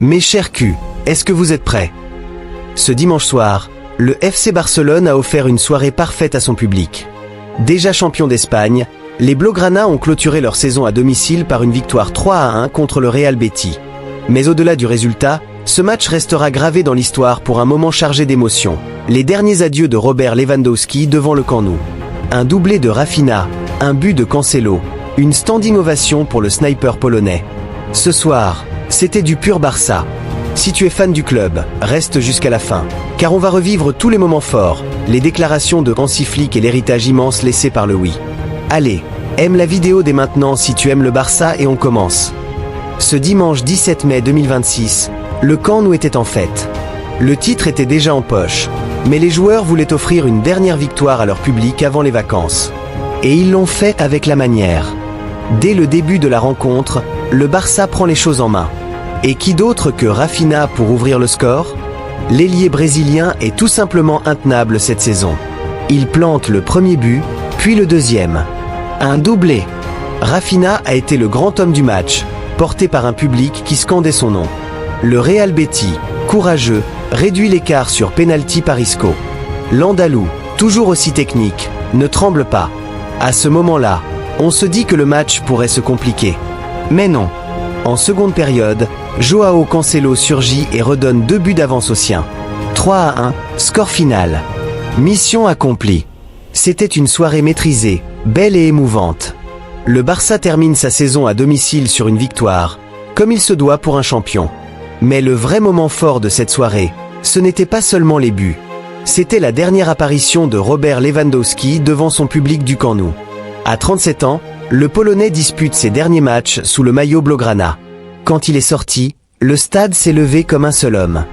Mes chers culs, est-ce que vous êtes prêts? Ce dimanche soir, le FC Barcelone a offert une soirée parfaite à son public. Déjà champion d'Espagne, les Blaugrana ont clôturé leur saison à domicile par une victoire 3-1 contre le Real Betis. Mais au-delà du résultat, ce match restera gravé dans l'histoire pour un moment chargé d'émotions. Les derniers adieux de Robert Lewandowski devant le Camp Nou. Un doublé de Rafinha, un but de Cancelo, une standing ovation pour le sniper polonais. Ce soir, c'était du pur Barça. Si tu es fan du club, reste jusqu'à la fin, car on va revivre tous les moments forts, les déclarations de Hansi Flick et l'héritage immense laissé par le oui. Allez, aime la vidéo dès maintenant si tu aimes le Barça et on commence. Ce dimanche 17 mai 2026, le Camp Nou était en fête. Le titre était déjà en poche, mais les joueurs voulaient offrir une dernière victoire à leur public avant les vacances. Et ils l'ont fait avec la manière. Dès le début de la rencontre, le Barça prend les choses en main. Et qui d'autre que Rafinha pour ouvrir le score? L'ailier brésilien est tout simplement intenable cette saison. Il plante le premier but, puis le deuxième. Un doublé. Rafinha a été le grand homme du match, porté par un public qui scandait son nom. Le Real Betis, courageux, réduit l'écart sur penalty par Isco. L'Andalou, toujours aussi technique, ne tremble pas. À ce moment-là, on se dit que le match pourrait se compliquer. Mais non. En seconde période, Joao Cancelo surgit et redonne 2 buts d'avance aux siens. 3-1, score final. Mission accomplie. C'était une soirée maîtrisée, belle et émouvante. Le Barça termine sa saison à domicile sur une victoire, comme il se doit pour un champion. Mais le vrai moment fort de cette soirée, ce n'était pas seulement les buts. C'était la dernière apparition de Robert Lewandowski devant son public du Camp Nou. À 37 ans, le Polonais dispute ses derniers matchs sous le maillot Blaugrana. Quand il est sorti, le stade s'est levé comme un seul homme.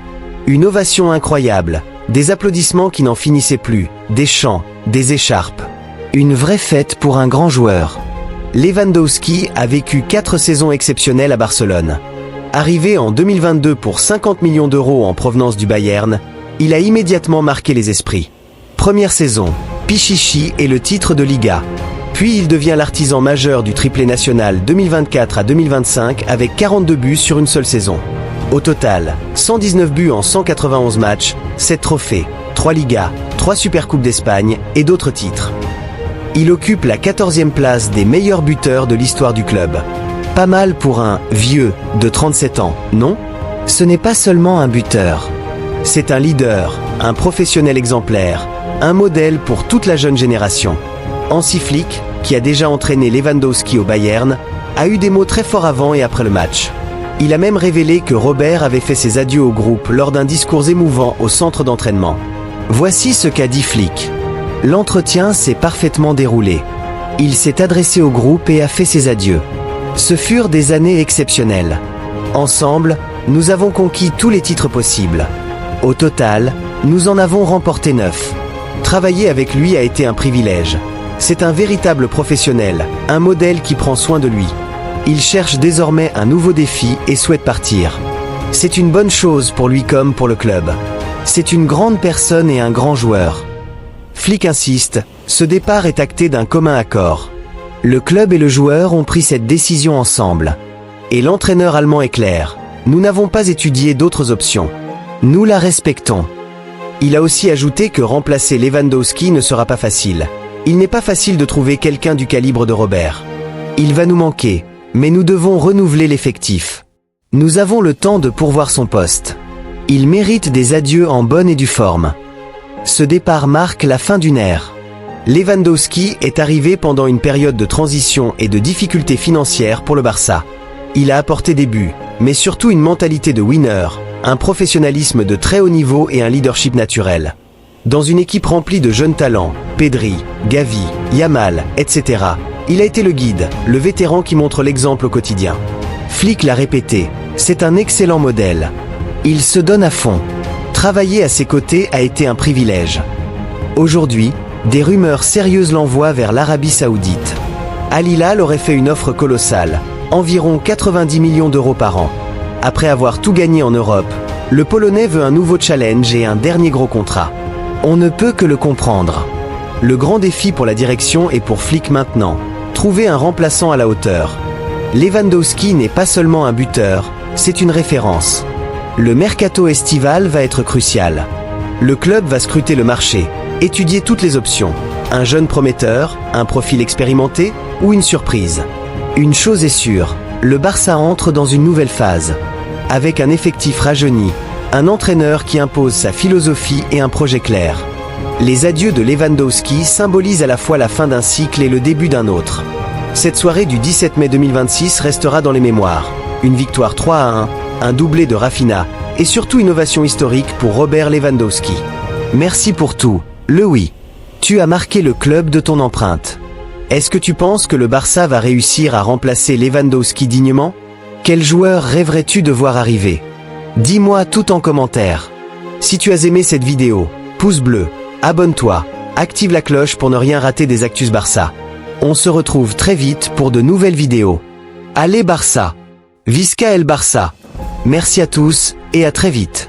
Une ovation incroyable, des applaudissements qui n'en finissaient plus, des chants, des écharpes. Une vraie fête pour un grand joueur. Lewandowski a vécu 4 saisons exceptionnelles à Barcelone. Arrivé en 2022 pour 50 millions d'euros en provenance du Bayern, il a immédiatement marqué les esprits. Première saison, Pichichi et le titre de Liga. Puis il devient l'artisan majeur du triplé national 2024 à 2025 avec 42 buts sur une seule saison. Au total, 119 buts en 191 matchs, 7 trophées, 3 Ligas, 3 Supercoupes d'Espagne et d'autres titres. Il occupe la 14e place des meilleurs buteurs de l'histoire du club. Pas mal pour un « vieux » de 37 ans, non? Ce n'est pas seulement un buteur. C'est un leader, un professionnel exemplaire, un modèle pour toute la jeune génération. Hansi Flick, qui a déjà entraîné Lewandowski au Bayern, a eu des mots très forts avant et après le match. Il a même révélé que Robert avait fait ses adieux au groupe lors d'un discours émouvant au centre d'entraînement. Voici ce qu'a dit Flick. L'entretien s'est parfaitement déroulé. Il s'est adressé au groupe et a fait ses adieux. Ce furent des années exceptionnelles. Ensemble, nous avons conquis tous les titres possibles. Au total, nous en avons remporté 9. Travailler avec lui a été un privilège. C'est un véritable professionnel, un modèle qui prend soin de lui. Il cherche désormais un nouveau défi et souhaite partir. C'est une bonne chose pour lui comme pour le club. C'est une grande personne et un grand joueur. Flick insiste, ce départ est acté d'un commun accord. Le club et le joueur ont pris cette décision ensemble. Et l'entraîneur allemand est clair, nous n'avons pas étudié d'autres options. Nous la respectons. Il a aussi ajouté que remplacer Lewandowski ne sera pas facile. Il n'est pas facile de trouver quelqu'un du calibre de Robert. Il va nous manquer, mais nous devons renouveler l'effectif. Nous avons le temps de pourvoir son poste. Il mérite des adieux en bonne et due forme. Ce départ marque la fin d'une ère. Lewandowski est arrivé pendant une période de transition et de difficultés financières pour le Barça. Il a apporté des buts, mais surtout une mentalité de winner, un professionnalisme de très haut niveau et un leadership naturel. Dans une équipe remplie de jeunes talents, Pedri, Gavi, Yamal, etc., il a été le guide, le vétéran qui montre l'exemple au quotidien. Flick l'a répété, c'est un excellent modèle. Il se donne à fond. Travailler à ses côtés a été un privilège. Aujourd'hui, des rumeurs sérieuses l'envoient vers l'Arabie Saoudite. Al Hilal aurait fait une offre colossale, environ 90 millions d'euros par an. Après avoir tout gagné en Europe, le Polonais veut un nouveau challenge et un dernier gros contrat. On ne peut que le comprendre. Le grand défi pour la direction est pour Flick maintenant, trouver un remplaçant à la hauteur. Lewandowski n'est pas seulement un buteur, c'est une référence. Le mercato estival va être crucial. Le club va scruter le marché, étudier toutes les options. Un jeune prometteur, un profil expérimenté ou une surprise. Une chose est sûre, le Barça entre dans une nouvelle phase. Avec un effectif rajeuni, un entraîneur qui impose sa philosophie et un projet clair. Les adieux de Lewandowski symbolisent à la fois la fin d'un cycle et le début d'un autre. Cette soirée du 17 mai 2026 restera dans les mémoires. Une victoire 3-1, un doublé de Rafinha et surtout une ovation historique pour Robert Lewandowski. Merci pour tout, Lewy. Tu as marqué le club de ton empreinte. Est-ce que tu penses que le Barça va réussir à remplacer Lewandowski dignement? Quel joueur rêverais-tu de voir arriver? Dis-moi tout en commentaire. Si tu as aimé cette vidéo, pouce bleu, abonne-toi, active la cloche pour ne rien rater des actus Barça. On se retrouve très vite pour de nouvelles vidéos. Allez Barça! Visca el Barça! Merci à tous et à très vite.